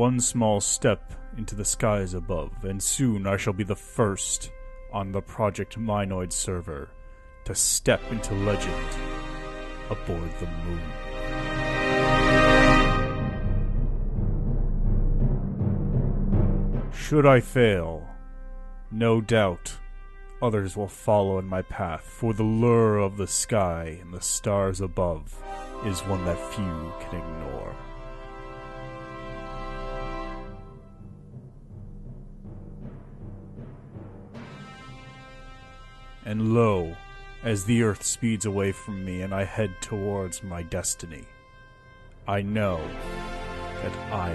one small step into the skies above, and soon I shall be the first on the Project Mineoid server to step into legend aboard the moon. Should I fail, no doubt others will follow in my path, for the lure of the sky and the stars above is one that few can ignore. And lo, as the earth speeds away from me and I head towards my destiny, I know that I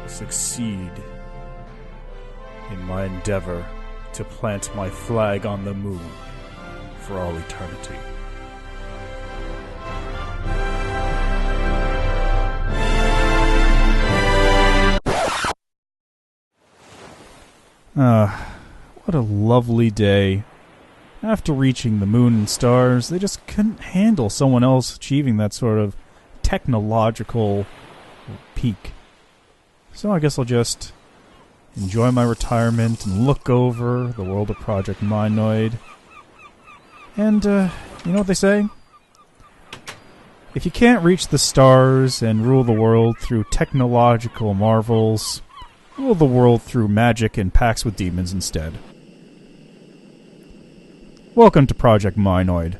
will succeed in my endeavor to plant my flag on the moon for all eternity. What a lovely day. After reaching the moon and stars, they just couldn't handle someone else achieving that sort of technological peak. So I guess I'll just enjoy my retirement and look over the world of Project Mineoid. And, you know what they say? If you can't reach the stars and rule the world through technological marvels, rule the world through magic and pacts with demons instead. Welcome to Project Mineoid.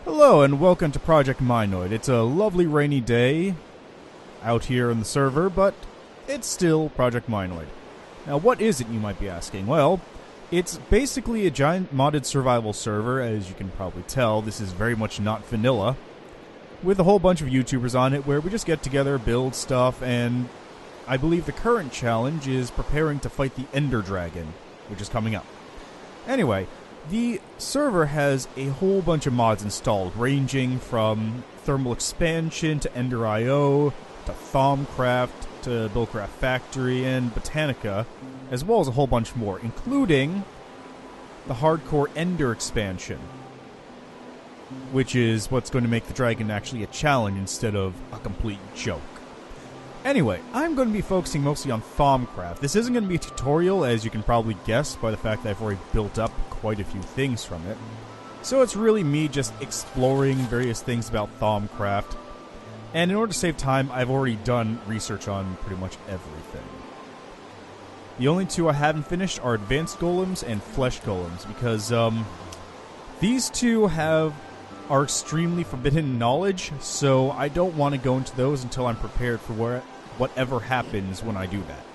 Hello and welcome to Project Mineoid. It's a lovely rainy day out here in the server, but it's still Project Mineoid. Now what is it, you might be asking? Well, it's basically a giant modded survival server. As you can probably tell, this is very much not vanilla, with a whole bunch of YouTubers on it where we just get together, build stuff, and I believe the current challenge is preparing to fight the Ender Dragon, which is coming up. Anyway, the server has a whole bunch of mods installed, ranging from thermal expansion to EnderIO, to ThomCraft, to Buildcraft Factory, and Botanica, as well as a whole bunch more, including the hardcore Ender expansion, which is what's going to make the dragon actually a challenge instead of a complete joke. Anyway, I'm going to be focusing mostly on ThomCraft. This isn't going to be a tutorial, as you can probably guess by the fact that I've already built up quite a few things from it. So it's really me just exploring various things about ThomCraft. And in order to save time, I've already done research on pretty much everything. The only two I haven't finished are Advanced Golems and Flesh Golems, because these two are extremely forbidden knowledge, so I don't want to go into those until I'm prepared for whatever happens when I do that.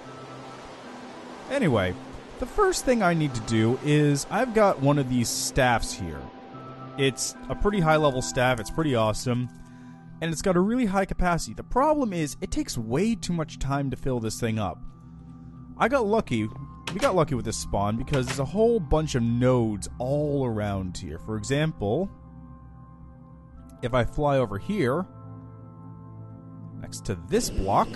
Anyway, the first thing I need to do is I've got one of these staffs here. It's a pretty high level staff, it's pretty awesome, and it's got a really high capacity. The problem is it takes way too much time to fill this thing up. We got lucky with this spawn because there's a whole bunch of nodes all around here. For example, if I fly over here, next to this block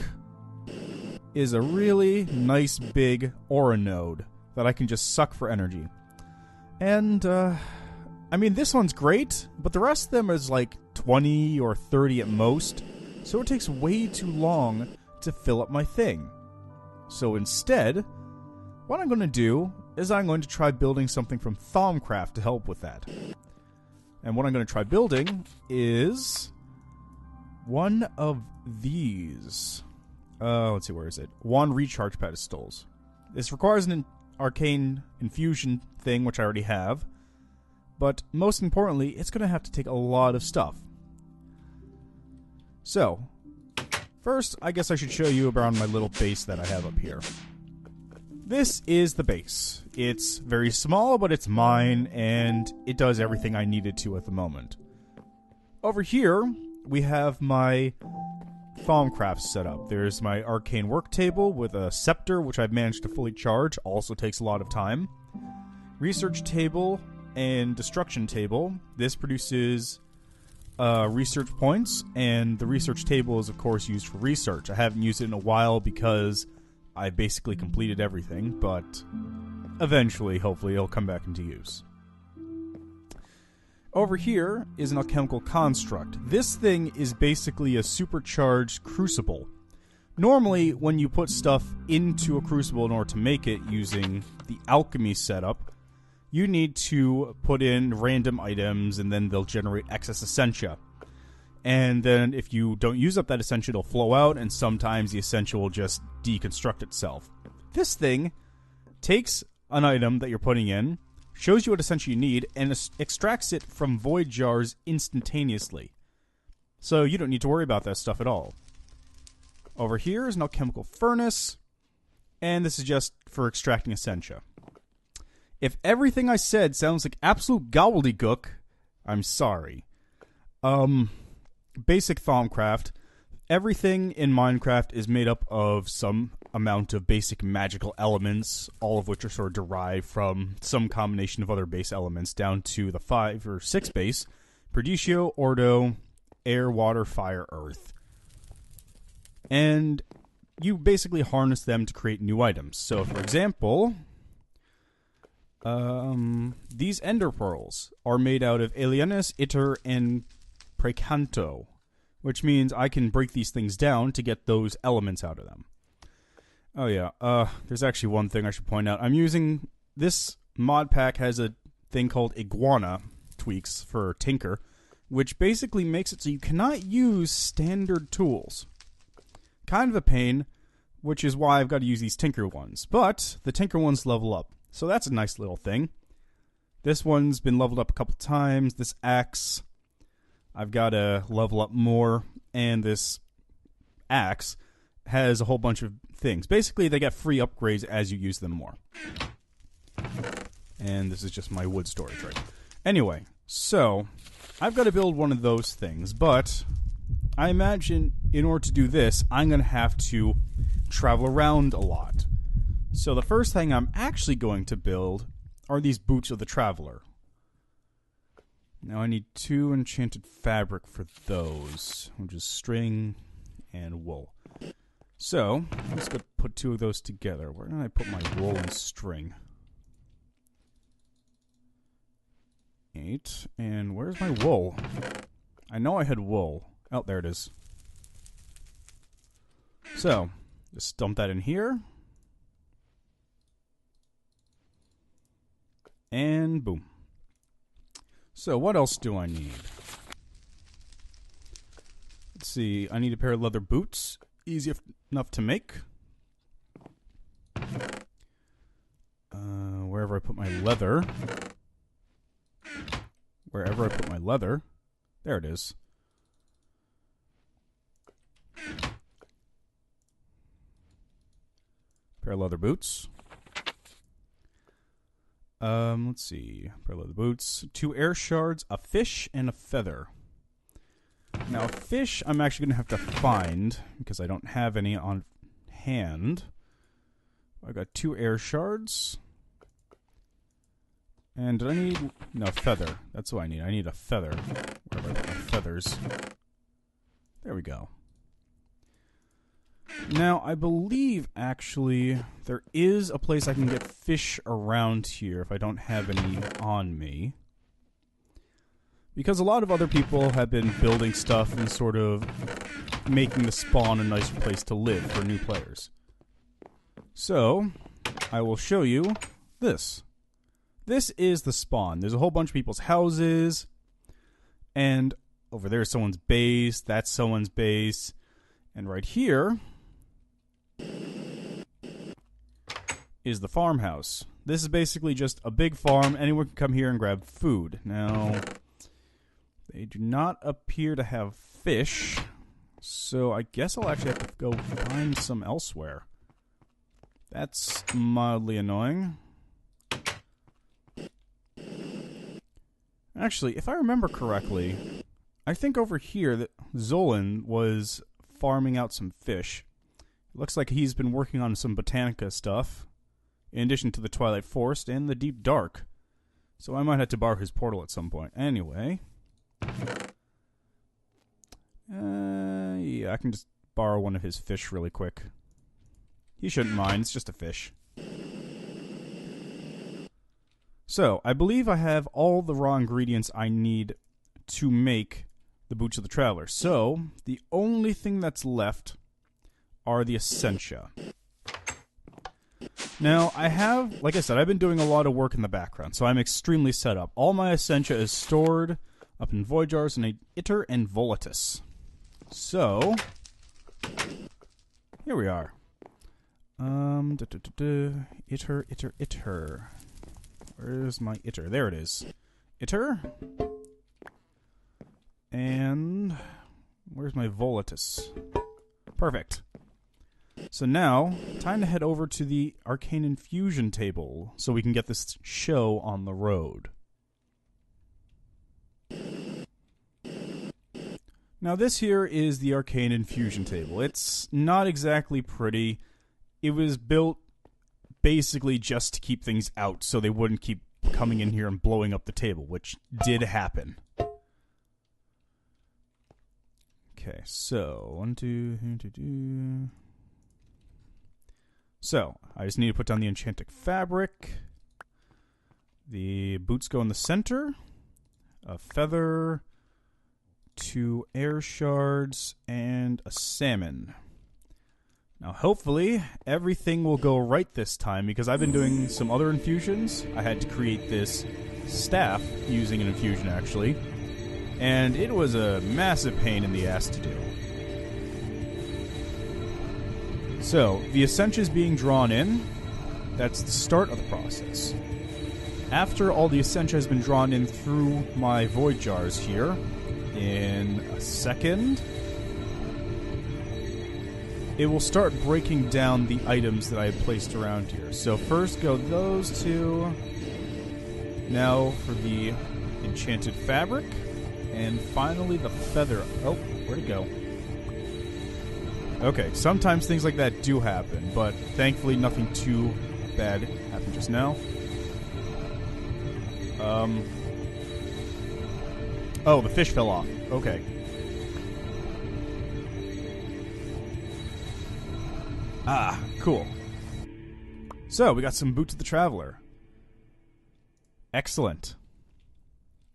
is a really nice big aura node that I can just suck for energy. And, I mean, this one's great, but the rest of them is like 20 or 30 at most, so it takes way too long to fill up my thing. So instead, what I'm going to do is I'm going to try building something from ThomCraft to help with that. And what I'm going to try building is one of these. Let's see, where is it? Wand recharge pedestals. This requires an arcane infusion thing, which I already have. But most importantly, it's going to have to take a lot of stuff. So, first, I guess I should show you around my little base that I have up here. This is the base. It's very small, but it's mine, and it does everything I need it to at the moment. Over here, we have my ThomCraft set up. There's my arcane work table with a scepter, which I've managed to fully charge. Also takes a lot of time. Research table and destruction table. This produces research points, and the research table is, of course, used for research. I haven't used it in a while because I basically completed everything, but eventually, hopefully, it'll come back into use. Over here is an alchemical construct. This thing is basically a supercharged crucible. Normally, when you put stuff into a crucible in order to make it using the alchemy setup, you need to put in random items and then they'll generate excess essentia. And then if you don't use up that essentia, it'll flow out, and sometimes the essentia will just deconstruct itself. This thing takes an item that you're putting in, shows you what essentia you need, and extracts it from void jars instantaneously. So you don't need to worry about that stuff at all. Over here is an alchemical furnace, and this is just for extracting essentia. If everything I said sounds like absolute gobbledygook, I'm sorry. Basic Thaumcraft. Everything in Minecraft is made up of some amount of basic magical elements, all of which are sort of derived from some combination of other base elements, down to the 5 or 6 base: Perdicio, Ordo, Air, Water, Fire, Earth. And you basically harness them to create new items. So, for example, these Ender Pearls are made out of Alienis, Iter, and Precanto, which means I can break these things down to get those elements out of them. Oh yeah, there's actually one thing I should point out. I'm using this mod pack has a thing called Iguana tweaks for Tinker, which basically makes it so you cannot use standard tools. Kind of a pain, which is why I've got to use these Tinker ones. But the Tinker ones level up, so that's a nice little thing. This one's been leveled up a couple times. This axe, I've got to level up more, and this axe has a whole bunch of things. Basically, they get free upgrades as you use them more. And this is just my wood storage, right? Anyway, so I've got to build one of those things, but I imagine in order to do this, I'm going to have to travel around a lot. So the first thing I'm actually going to build are these boots of the traveler. Now I need 2 enchanted fabric for those, which is string and wool. So, let's go put 2 of those together. Where did I put my wool and string? 8. And where's my wool? I know I had wool. Oh, there it is. So, just dump that in here. And boom. So, what else do I need? Let's see. I need a pair of leather boots. Easy enough to make. Wherever I put my leather. Wherever I put my leather. There it is. Pair of leather boots. Let's see. Pair of leather boots. 2 air shards, a fish, and a feather. Now, a fish I'm actually going to have to find, because I don't have any on hand. I got 2 air shards. And did I need... No, feather. That's what I need. I need a feather. Wherever I put my feathers. There we go. Now, I believe, actually, there is a place I can get fish around here if I don't have any on me. Because a lot of other people have been building stuff and sort of making the spawn a nicer place to live for new players. So, I will show you this. This is the spawn. There's a whole bunch of people's houses, and over there is someone's base, that's someone's base, and right here is the farmhouse. This is basically just a big farm. Anyone can come here and grab food. Now, they do not appear to have fish, so I guess I'll actually have to go find some elsewhere. That's mildly annoying. Actually, if I remember correctly, I think over here that Zolan was farming out some fish. It looks like he's been working on some Botanica stuff, in addition to the Twilight Forest and the Deep Dark. So I might have to borrow his portal at some point. Anyway. Yeah, I can just borrow one of his fish really quick. He shouldn't mind, it's just a fish. So, I believe I have all the raw ingredients I need to make the Boots of the Traveler. So, the only thing that's left are the Essentia. Now, I have, like I said, I've been doing a lot of work in the background, so I'm extremely set up. All my Essentia is stored up in void jars in Iter and Volatus. So, here we are. Iter. Where's my Iter? There it is. Iter. And where's my Volatus? Perfect. So now, time to head over to the Arcane Infusion table so we can get this show on the road. Now this here is the Arcane Infusion table. It's not exactly pretty. It was built basically just to keep things out so they wouldn't keep coming in here and blowing up the table, which did happen. Okay, so, 1, 2, 3. So, I just need to put down the enchanted fabric. The boots go in the center. A feather, 2 air shards, and a salmon. Now, hopefully, everything will go right this time, because I've been doing some other infusions. I had to create this staff using an infusion, actually. And it was a massive pain in the ass to do. So, the Essentia is being drawn in. That's the start of the process. After all the Essentia has been drawn in through my void jars here, in a second, it will start breaking down the items that I have placed around here. So first go those two. Now for the enchanted fabric. And finally the feather. Oh, where'd it go? Okay, sometimes things like that do happen, but thankfully nothing too bad happened just now. Oh, the fish fell off. Okay. Ah, cool. So, we got some Boots of the Traveler. Excellent.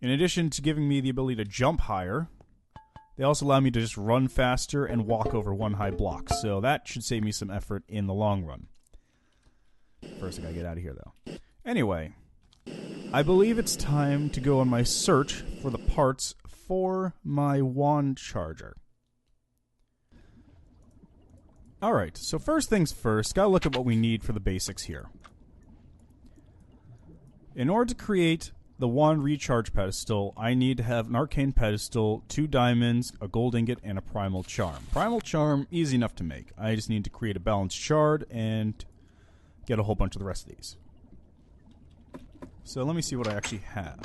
In addition to giving me the ability to jump higher, they also allow me to just run faster and walk over one high block. So that should save me some effort in the long run. First, I gotta get out of here, though. Anyway, I believe it's time to go on my search for the parts for my wand charger. Alright, so first things first, gotta look at what we need for the basics here. In order to create the wand recharge pedestal, I need to have an arcane pedestal, 2 diamonds, a gold ingot, and a primal charm. Primal charm, easy enough to make. I just need to create a balanced shard and get a whole bunch of the rest of these. So let me see what I actually have.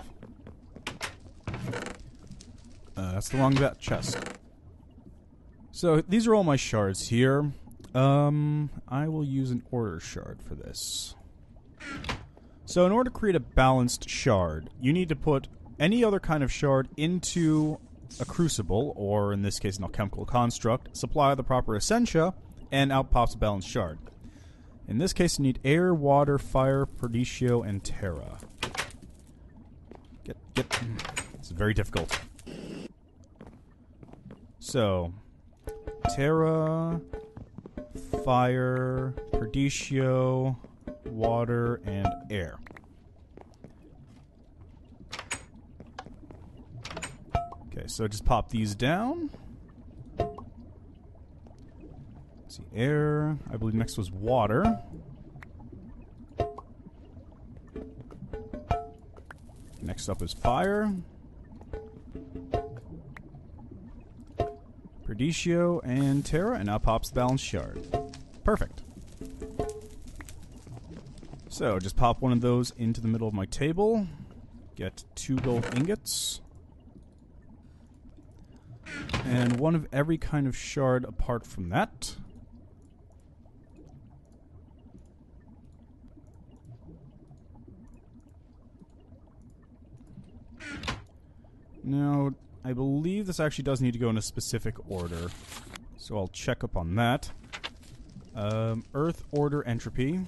That's the wrong chest. So these are all my shards here. I will use an order shard for this. So in order to create a balanced shard, you need to put any other kind of shard into a crucible, or in this case an alchemical construct, supply the proper essentia, and out pops a balanced shard. In this case you need air, water, fire, perdicio, and terra. It's very difficult. So, terra, fire, perdicio, water, and air. Okay, so just pop these down. Let's see, air. I believe next was water. Next up is fire. Perdicio and terra, and now pops the balanced shard. Perfect. So, just pop one of those into the middle of my table. Get 2 gold ingots. And one of every kind of shard apart from that. Now, I believe this actually does need to go in a specific order. So I'll check up on that. Earth, order, entropy.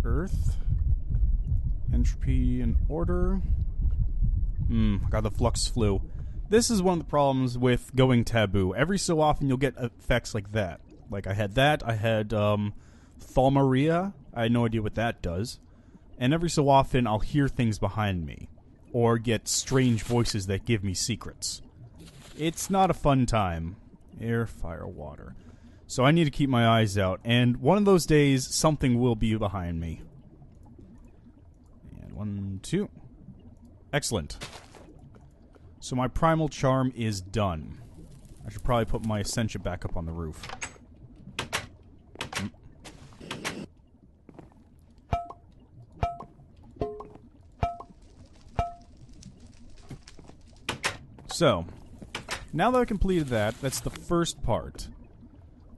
Earth. Entropy and order. Got the flux flu. This is one of the problems with going taboo. Every so often you'll get effects like that. Like I had that, I had Thaumaria. I had no idea what that does. And every so often I'll hear things behind me. Or get strange voices that give me secrets. It's not a fun time. Air, fire, water. So I need to keep my eyes out. And one of those days, something will be behind me. And 1, 2. Excellent. So my primal charm is done. I should probably put my Essentia back up on the roof. So, now that I've completed that, that's the first part.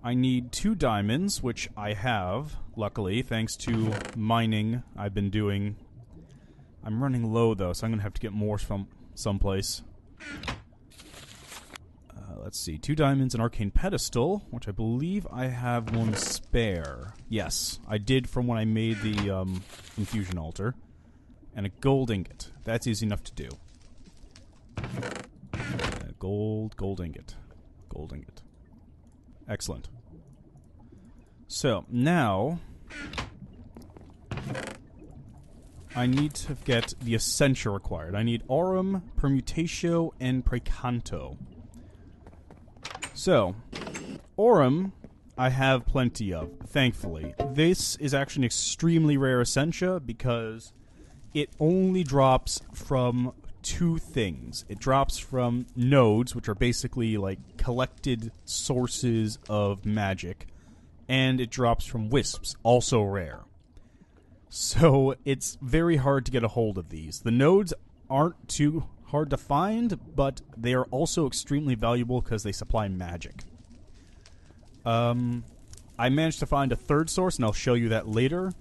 I need 2 diamonds, which I have, luckily, thanks to mining I've been doing. I'm running low, though, so I'm going to have to get more from someplace. Let's see, 2 diamonds, an arcane pedestal, which I believe I have 1 spare. Yes, I did from when I made the infusion altar. And a gold ingot. That's easy enough to do. Gold ingot. Gold ingot. Excellent. So, now I need to get the Essentia required. I need Aurum, Permutatio, and Precanto. So, Aurum I have plenty of, thankfully. This is actually an extremely rare Essentia because it only drops from 2 things. It drops from nodes, which are basically like collected sources of magic, and it drops from wisps, also rare. So it's very hard to get a hold of these. The nodes aren't too hard to find, but they are also extremely valuable because they supply magic. I managed to find a 3rd source, and I'll show you that later.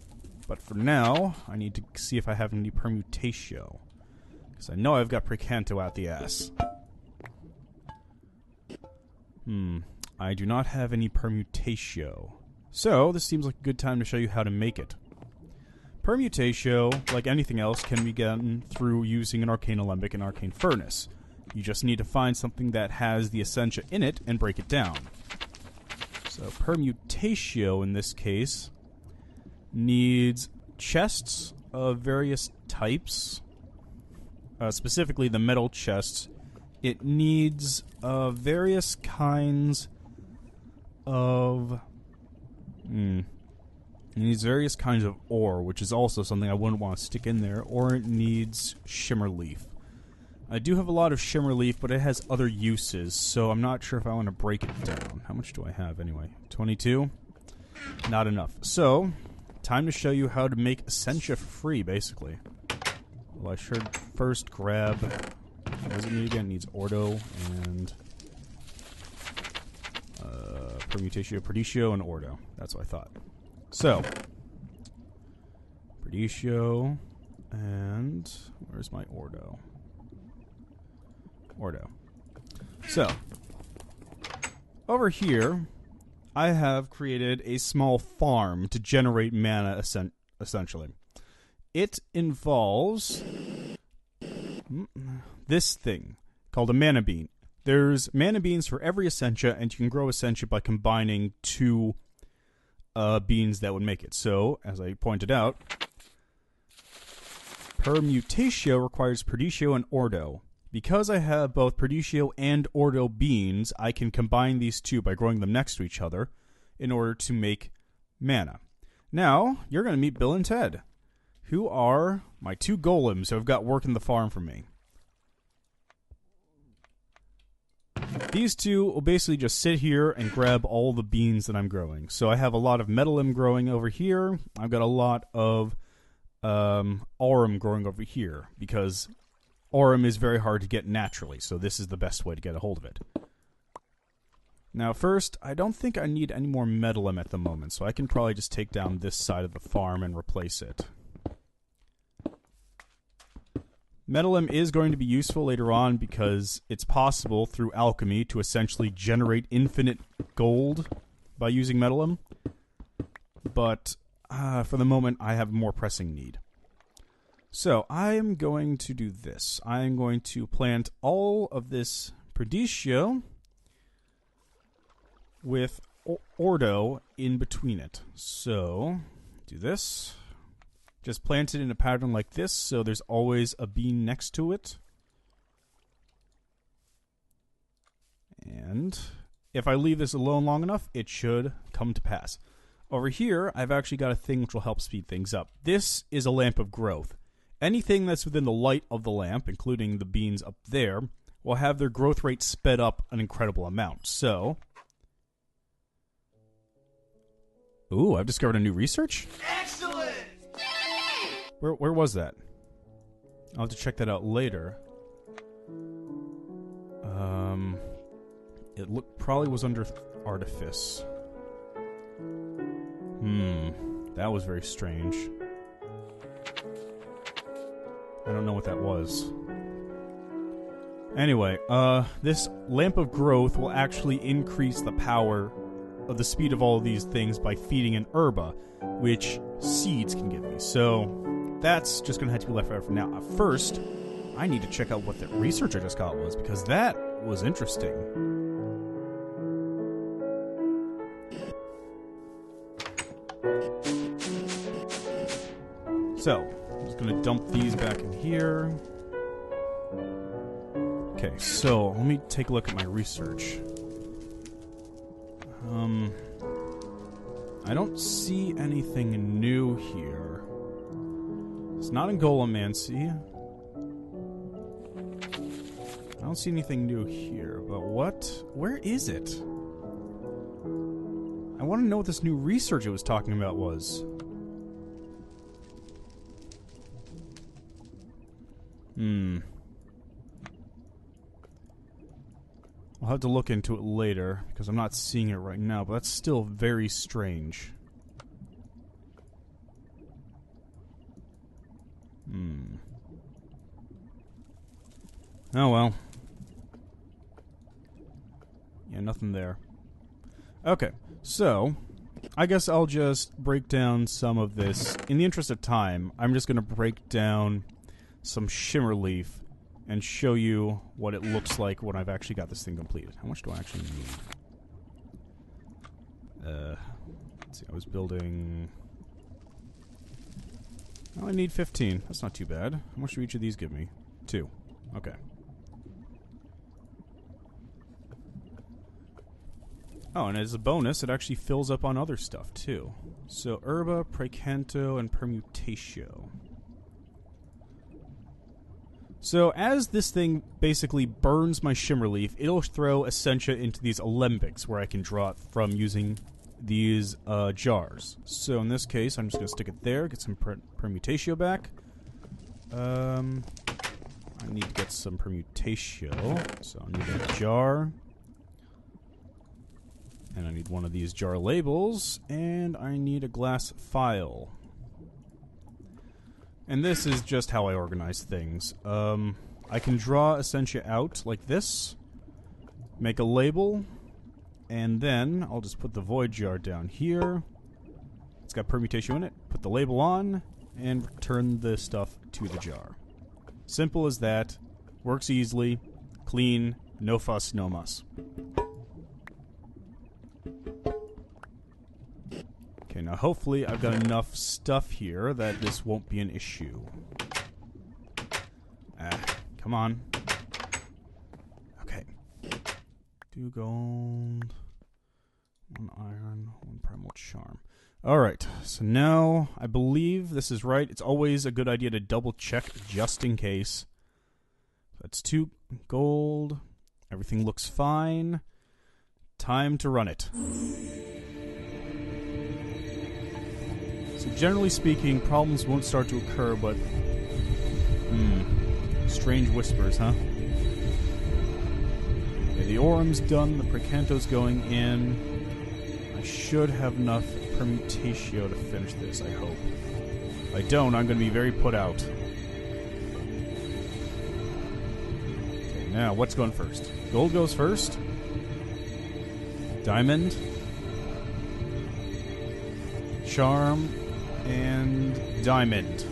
But for now, I need to see if I have any Permutatio. Because I know I've got Precanto out the ass. I do not have any Permutatio. So, this seems like a good time to show you how to make it. Permutatio, like anything else, can be gotten through using an Arcane Alembic and Arcane Furnace. You just need to find something that has the Essentia in it and break it down. So, Permutatio, in this case, needs chests of various types. Specifically, the metal chests. It needs various kinds of... It needs various kinds of ore, which is also something I wouldn't want to stick in there. Or it needs shimmer leaf. I do have a lot of shimmer leaf, but it has other uses, so I'm not sure if I want to break it down. How much do I have anyway? 22? Not enough. So, time to show you how to make Essentia for free, basically. Well, I should first grab... What does it need again? It needs Ordo and... Permutatio, Perdicio, and Ordo. That's what I thought. So, Perdicio, and... Where's my Ordo? Ordo. So, over here, I have created a small farm to generate mana, essentially. It involves this thing called a mana bean. There's mana beans for every Essentia, and you can grow Essentia by combining 2 beans that would make it. So, as I pointed out, Permutatio requires Perdicio and Ordo. Because I have both Perdicio and Ordo beans, I can combine these 2 by growing them next to each other in order to make mana. Now, you're going to meet Bill and Ted, who are my 2 golems who have got working the farm for me. These 2 will basically just sit here and grab all the beans that I'm growing. So I have a lot of Metalum growing over here. I've got a lot of Aurum growing over here, because Aurum is very hard to get naturally, so this is the best way to get a hold of it. Now first, I don't think I need any more Metalum at the moment, so I can probably just take down this side of the farm and replace it. Metalum is going to be useful later on because it's possible through alchemy to essentially generate infinite gold by using Metalum. But for the moment, I have more pressing need. So I am going to do this. I am going to plant all of this Perdicio with Ordo in between it. So do this. Just plant it in a pattern like this, so there's always a bean next to it. And if I leave this alone long enough, it should come to pass. Over here, I've actually got a thing which will help speed things up. This is a lamp of growth. Anything that's within the light of the lamp, including the beans up there, will have their growth rate sped up an incredible amount. So, ooh, I've discovered a new research. Excellent! Where was that? I'll have to check that out later. It probably was under Artifice. That was very strange. I don't know what that was. Anyway, this Lamp of Growth will actually increase the power of the speed of all of these things by feeding an herba, which seeds can give me. So that's just going to have to be left out for now. First, I need to check out what that research I just got was, because that was interesting. So, I'm just going to dump these back in here. Okay, so let me take a look at my research. I don't see anything new here. It's not in Golomancy. I don't see anything new here, but where is it? I want to know what this new research it was talking about was. I'll have to look into it later, because I'm not seeing it right now, but that's still very strange. Oh well. Yeah, nothing there. Okay, so I guess I'll just break down some of this. In the interest of time, I'm just going to break down some shimmer leaf and show you what it looks like when I've actually got this thing completed. How much do I actually need? Let's see, I was building... Oh, I need 15. That's not too bad. How much do each of these give me? 2. Okay. Oh, and as a bonus, it actually fills up on other stuff, too. So, Herba, Precanto, and Permutatio. So, as this thing basically burns my shimmer leaf, it'll throw Essentia into these alembics, where I can draw it from using these jars. So, in this case, I'm just going to stick it there, get some Permutatio back. I need to get some Permutatio, so I need a jar. And I need one of these jar labels, and I need a glass file. And this is just how I organize things. I can draw Essentia out like this, make a label, and then I'll just put the void jar down here. It's got Permutatio in it, put the label on, and return the stuff to the jar. Simple as that. Works easily, clean, no fuss, no muss. Okay, now hopefully I've got enough stuff here that this won't be an issue. Come on. Okay. 2 gold, 1 iron, 1 primal charm. Alright, so now I believe this is right. It's always a good idea to double check just in case. That's 2 gold. Everything looks fine. Time to run it. So generally speaking, problems won't start to occur, but... strange whispers, huh? Okay, the Orum's done, the Precanto's going in. I should have enough Permutatio to finish this, I hope. If I don't, I'm going to be very put out. Okay, now, what's going first? Gold goes first. Diamond. Charm. and diamond.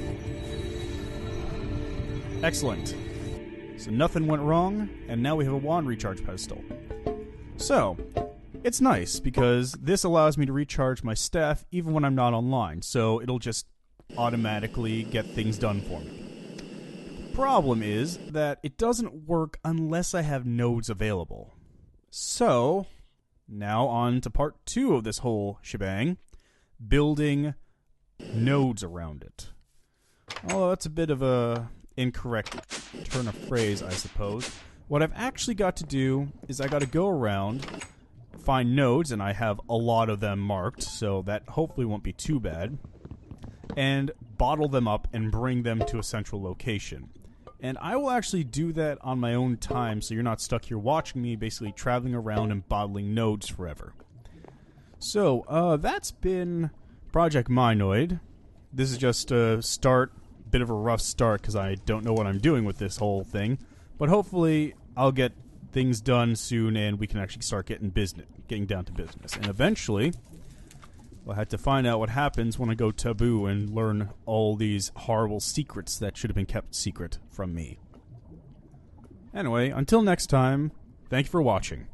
Excellent. So nothing went wrong, and now we have a wand recharge pedestal. So, it's nice, because this allows me to recharge my staff even when I'm not online, so it'll just automatically get things done for me. Problem is that it doesn't work unless I have nodes available. So, now on to part 2 of this whole shebang, building nodes around it. Although that's a bit of a incorrect turn of phrase, I suppose. What I've actually got to do is I got to go around, find nodes, and I have a lot of them marked, so that hopefully won't be too bad, and bottle them up and bring them to a central location. And I will actually do that on my own time, so you're not stuck here watching me basically traveling around and bottling nodes forever. So, that's been Project Mineoid. This is just a bit of a rough start because I don't know what I'm doing with this whole thing. But hopefully I'll get things done soon and we can actually start getting down to business. And eventually, I'll have to find out what happens when I go taboo and learn all these horrible secrets that should have been kept secret from me. Anyway, until next time, thank you for watching.